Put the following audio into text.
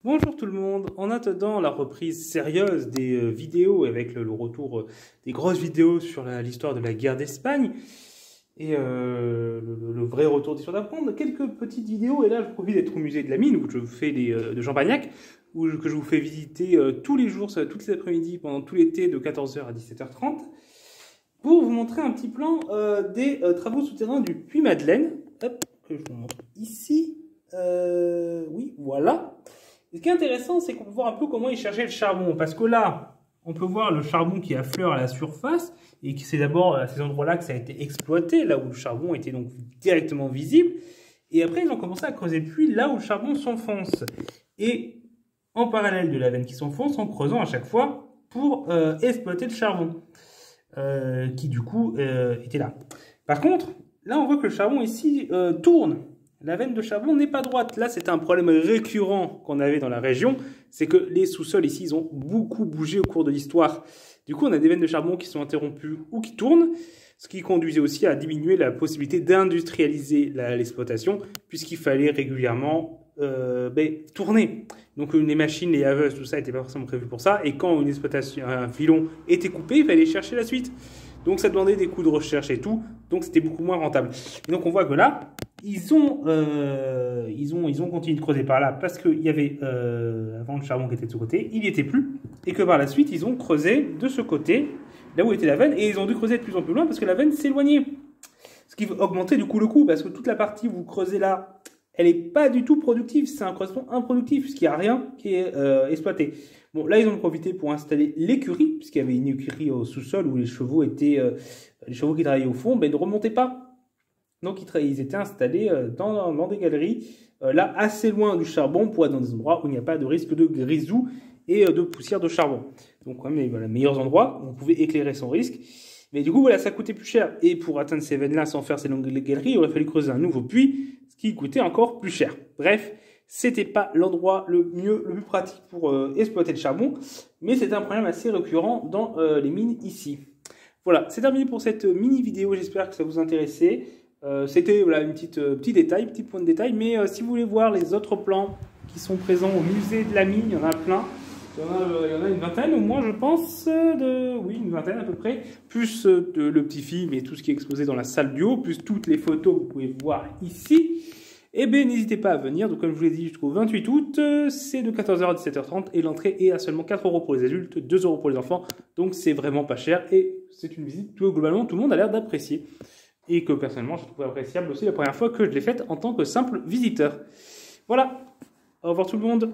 Bonjour tout le monde, en attendant la reprise sérieuse des vidéos avec le retour des grosses vidéos sur l'histoire de la guerre d'Espagne et le vrai retour d'Histoire d'apprendre, quelques petites vidéos, et là je profite d'être au musée de la mine où je fais de Champagnac, que je vous fais visiter tous les jours, toutes les après-midi pendant tout l'été de 14 h à 17 h 30 pour vous montrer un petit plan des travaux souterrains du Puy Madeleine. Hop, que je vous montre ici. Oui, voilà. Et ce qui est intéressant, c'est qu'on peut voir un peu comment ils cherchaient le charbon. Parce que là, on peut voir le charbon qui affleure à la surface. Et c'est d'abord à ces endroits-là que ça a été exploité, là où le charbon était donc directement visible. Et après, ils ont commencé à creuser le puits là où le charbon s'enfonce. Et en parallèle de la veine qui s'enfonce, en creusant à chaque fois pour exploiter le charbon. Qui du coup était là. Par contre, là on voit que le charbon ici tourne. La veine de charbon n'est pas droite. Là, c'était un problème récurrent qu'on avait dans la région. C'est que les sous-sols ici, ils ont beaucoup bougé au cours de l'histoire. Du coup, on a des veines de charbon qui sont interrompues ou qui tournent, ce qui conduisait aussi à diminuer la possibilité d'industrialiser l'exploitation, puisqu'il fallait régulièrement tourner. Donc les machines, les haveuses, tout ça n'était pas forcément prévu pour ça. Et quand une exploitation, un filon était coupé, il fallait chercher la suite. Donc ça demandait des coûts de recherche et tout. Donc c'était beaucoup moins rentable. Et donc on voit que là, ils ont continué de creuser par là parce qu'il y avait avant le charbon qui était de ce côté, il n'y était plus. Et que par la suite, ils ont creusé de ce côté, là où était la veine. Et ils ont dû creuser de plus en plus loin parce que la veine s'éloignait. Ce qui augmentait du coup le coût parce que toute la partie où vous creusez là, elle n'est pas du tout productive. C'est un creusement improductif puisqu'il n'y a rien qui est exploité. Bon, là, ils ont profité pour installer l'écurie, puisqu'il y avait une écurie au sous-sol où les chevaux qui travaillaient au fond, ne remontaient pas. Donc, ils étaient installés dans des galeries, là, assez loin du charbon, pour être dans des endroits où il n'y a pas de risque de grisou et de poussière de charbon. Donc, quand même, les meilleurs endroits où on pouvait éclairer sans risque. Mais du coup, voilà, ça coûtait plus cher. Et pour atteindre ces veines-là sans faire ces longues galeries, il aurait fallu creuser un nouveau puits, ce qui coûtait encore plus cher. Bref, c'était pas l'endroit le plus pratique pour exploiter le charbon, mais c'était un problème assez récurrent dans les mines ici. Voilà, c'est terminé pour cette mini vidéo, j'espère que ça vous intéressait. C'était voilà, petit détail, petit point de détail, mais si vous voulez voir les autres plans qui sont présents au musée de la mine, il y en a plein. Il y en a une vingtaine au moins, je pense, oui, une vingtaine à peu près, plus le petit film et tout ce qui est exposé dans la salle du haut, plus toutes les photos que vous pouvez voir ici. Eh bien, n'hésitez pas à venir. Donc, comme je vous l'ai dit, jusqu'au 28 août, c'est de 14 h à 17 h 30 et l'entrée est à seulement 4 € pour les adultes, 2 € pour les enfants. Donc, c'est vraiment pas cher et c'est une visite que globalement tout le monde a l'air d'apprécier. Et que personnellement, je trouve appréciable aussi la première fois que je l'ai faite en tant que simple visiteur. Voilà. Au revoir tout le monde.